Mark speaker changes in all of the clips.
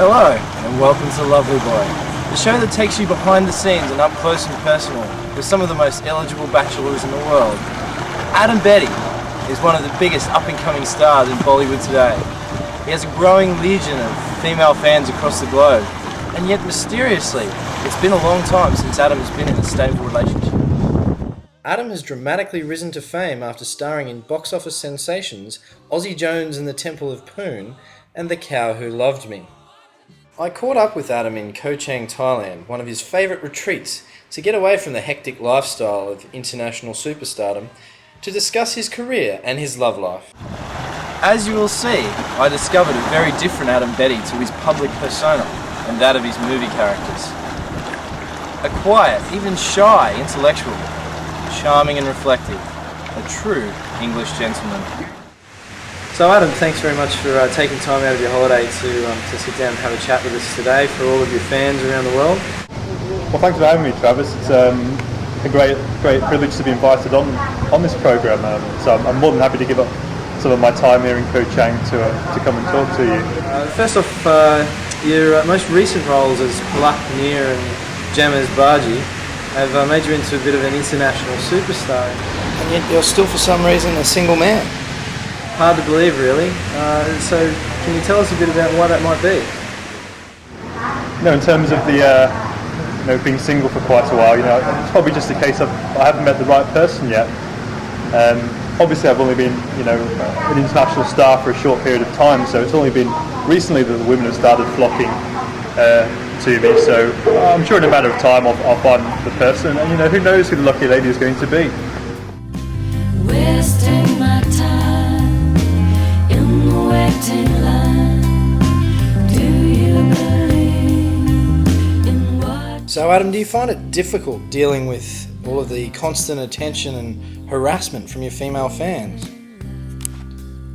Speaker 1: Hello, and welcome to Lovely Boy, the show that takes you behind the scenes and up close and personal with some of the most eligible bachelors in the world. Adam Betty is one of the biggest up-and-coming stars in Bollywood today. He has a growing legion of female fans across the globe, and yet mysteriously, it's been a long time since Adam has been in a stable relationship. Adam has dramatically risen to fame after starring in box office sensations Ozzy Jones and the Temple of Poon and The Cow Who Loved Me. I caught up with Adam in Koh Chang, Thailand, one of his favourite retreats, to get away from the hectic lifestyle of international superstardom to discuss his career and his love life. As you will see, I discovered a very different Adam Betty to his public persona and that of his movie characters. A quiet, even shy intellectual, charming and reflective, a true English gentleman. So Adam, thanks very much for taking time out of your holiday to sit down and have a chat with us today for all of your fans around the world.
Speaker 2: Well, thanks for having me, Travis. It's a great privilege to be invited on this programme. So I'm more than happy to give up some of my time here in Koh Chang to come and talk to you.
Speaker 1: First off, your most recent roles as Palak Nir and Jamaz Baji have made you into a bit of an international superstar, and yet you're still for some reason a single man. Hard to believe, really. So can you tell us a bit about why that might be?
Speaker 2: In terms of the being single for quite a while, it's probably just a case of I haven't met the right person yet. Obviously, I've only been an international star for a short period of time, so it's only been recently that the women have started flocking to me. So I'm sure in a matter of time I'll find the person, and who knows who the lucky lady is going to be.
Speaker 3: Wasting my time in the waiting line. Do you believe in what?
Speaker 1: So Adam, do you find it difficult dealing with all of the constant attention and harassment from your female fans?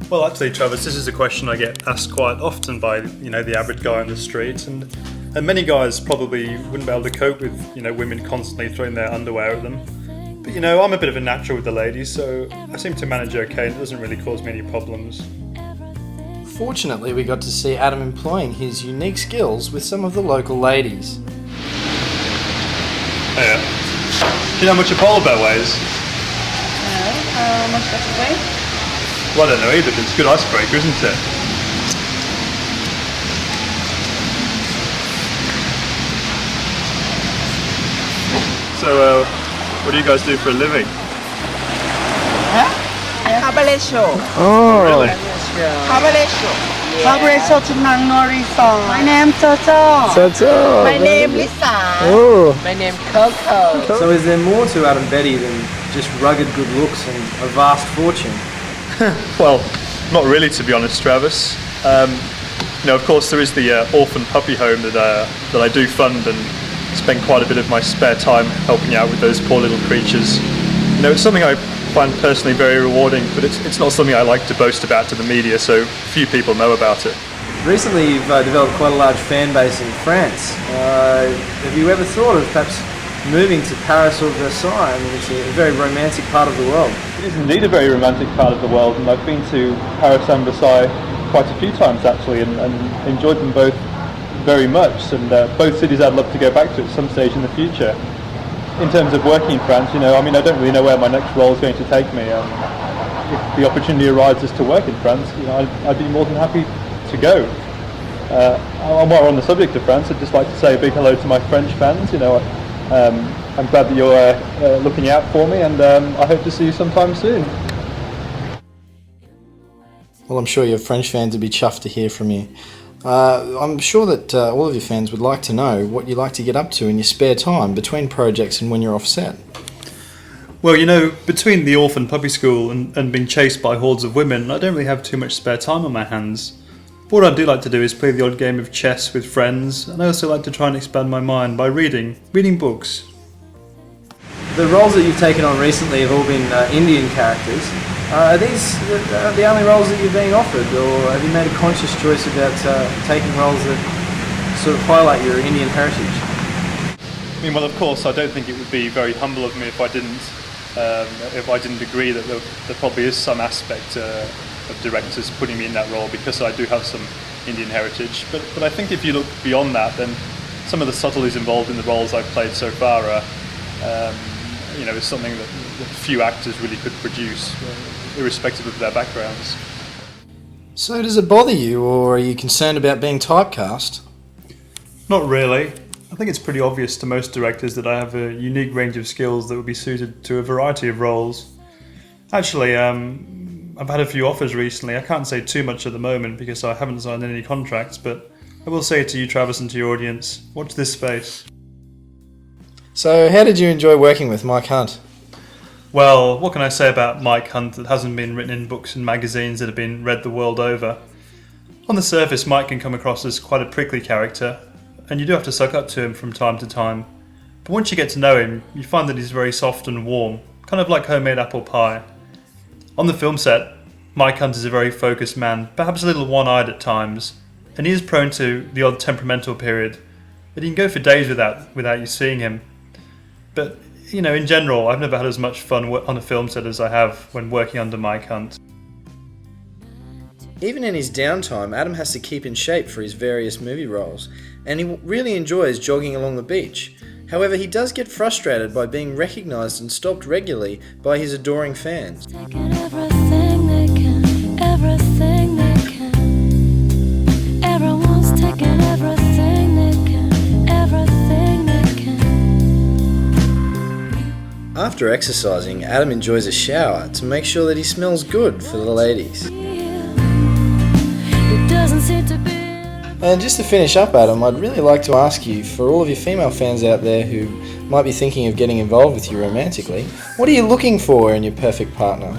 Speaker 2: Well, actually, Travis, this is a question I get asked quite often by the average guy on the street, and many guys probably wouldn't be able to cope with women constantly throwing their underwear at them. But I'm a bit of a natural with the ladies, so I seem to manage okay, and it doesn't really cause me any problems.
Speaker 1: Fortunately, we got to see Adam employing his unique skills with some of the local ladies.
Speaker 2: Yeah. Do you know how much a polar bear weighs?
Speaker 4: No, how much does it weigh?
Speaker 2: Well, I don't know either, but it's a good icebreaker, isn't it? So, what do you guys do for a living?
Speaker 4: Cabaret show.
Speaker 1: Oh,
Speaker 2: Really?
Speaker 4: Cabaret show. Cabaret show to Nang Nori song. My name Toto. My name Lisa.
Speaker 1: Oh.
Speaker 4: My name Coco.
Speaker 1: So is there more to Adam Betty than just rugged good looks and a vast fortune?
Speaker 2: Well, not really, to be honest, Travis. Of course, there is the orphan puppy home that I do fund and spend quite a bit of my spare time helping out with those poor little creatures. It's something I find personally very rewarding, but it's not something I like to boast about to the media, so few people know about it.
Speaker 1: Recently you've developed quite a large fan base in France. Have you ever thought of perhaps moving to Paris or Versailles? I mean, it's a very romantic part of the world.
Speaker 2: It is indeed a very romantic part of the world, and I've been to Paris and Versailles quite a few times actually, and enjoyed them both very much, and both cities I'd love to go back to at some stage in the future. In terms of working in France, I don't really know where my next role is going to take me. If the opportunity arises to work in France, I'd be more than happy to go. While we're on the subject of France, I'd just like to say a big hello to my French fans. I'm glad that you're looking out for me, and I hope to see you sometime soon.
Speaker 1: Well, I'm sure your French fans would be chuffed to hear from you. I'm sure that all of your fans would like to know what you like to get up to in your spare time between projects and when you're off set.
Speaker 2: Well, between the orphan puppy school and being chased by hordes of women, I don't really have too much spare time on my hands. But what I do like to do is play the odd game of chess with friends, and I also like to try and expand my mind by reading books.
Speaker 1: The roles that you've taken on recently have all been Indian characters. Are these the only roles that you're being offered, or have you made a conscious choice about taking roles that sort of highlight your Indian heritage?
Speaker 2: Well, of course, I don't think it would be very humble of me if I didn't agree that there probably is some aspect of directors putting me in that role, because I do have some Indian heritage. But I think if you look beyond that, then some of the subtleties involved in the roles I've played so far are, is something that few actors really could produce, irrespective of their backgrounds.
Speaker 1: So does it bother you, or are you concerned about being typecast?
Speaker 2: Not really. I think it's pretty obvious to most directors that I have a unique range of skills that would be suited to a variety of roles. Actually, I've had a few offers recently. I can't say too much at the moment because I haven't signed any contracts, but I will say to you, Travis, and to your audience, watch this space.
Speaker 1: So how did you enjoy working with Mike Hunt?
Speaker 2: Well, what can I say about Mike Hunt that hasn't been written in books and magazines that have been read the world over? On the surface, Mike can come across as quite a prickly character, and you do have to suck up to him from time to time. But once you get to know him, you find that he's very soft and warm, kind of like homemade apple pie. On the film set, Mike Hunt is a very focused man, perhaps a little one-eyed at times, and he is prone to the odd temperamental period, but he can go for days without you seeing him. But, in general, I've never had as much fun on a film set as I have when working under Mike Hunt.
Speaker 1: Even in his downtime, Adam has to keep in shape for his various movie roles, and he really enjoys jogging along the beach. However, he does get frustrated by being recognised and stopped regularly by his adoring fans.
Speaker 3: Taking everything they can, everything they can. Everyone's taking everything they can, everything they can.
Speaker 1: After exercising, Adam enjoys a shower to make sure that he smells good for the ladies.
Speaker 3: It doesn't seem to be.
Speaker 1: And just to finish up, Adam, I'd really like to ask you, for all of your female fans out there who might be thinking of getting involved with you romantically, what are you looking for in your perfect partner?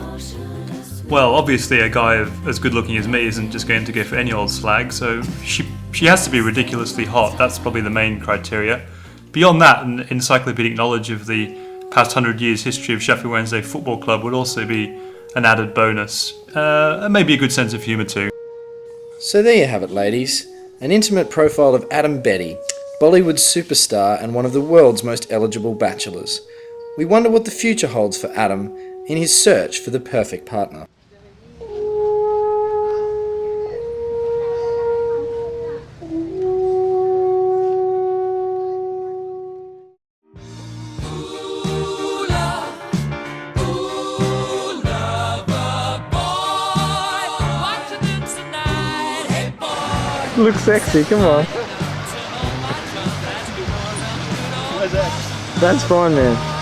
Speaker 2: Well, obviously a guy as good looking as me isn't just going to go for any old slag, so she has to be ridiculously hot. That's probably the main criteria. Beyond that, an encyclopedic knowledge of the past 100 years history of Sheffield Wednesday Football Club would also be an added bonus. And maybe a good sense of humour too.
Speaker 1: So there you have it, ladies. An intimate profile of Adam Betty, Bollywood superstar and one of the world's most eligible bachelors. We wonder what the future holds for Adam in his search for the perfect partner.
Speaker 5: Look sexy, come on. That's fine, man.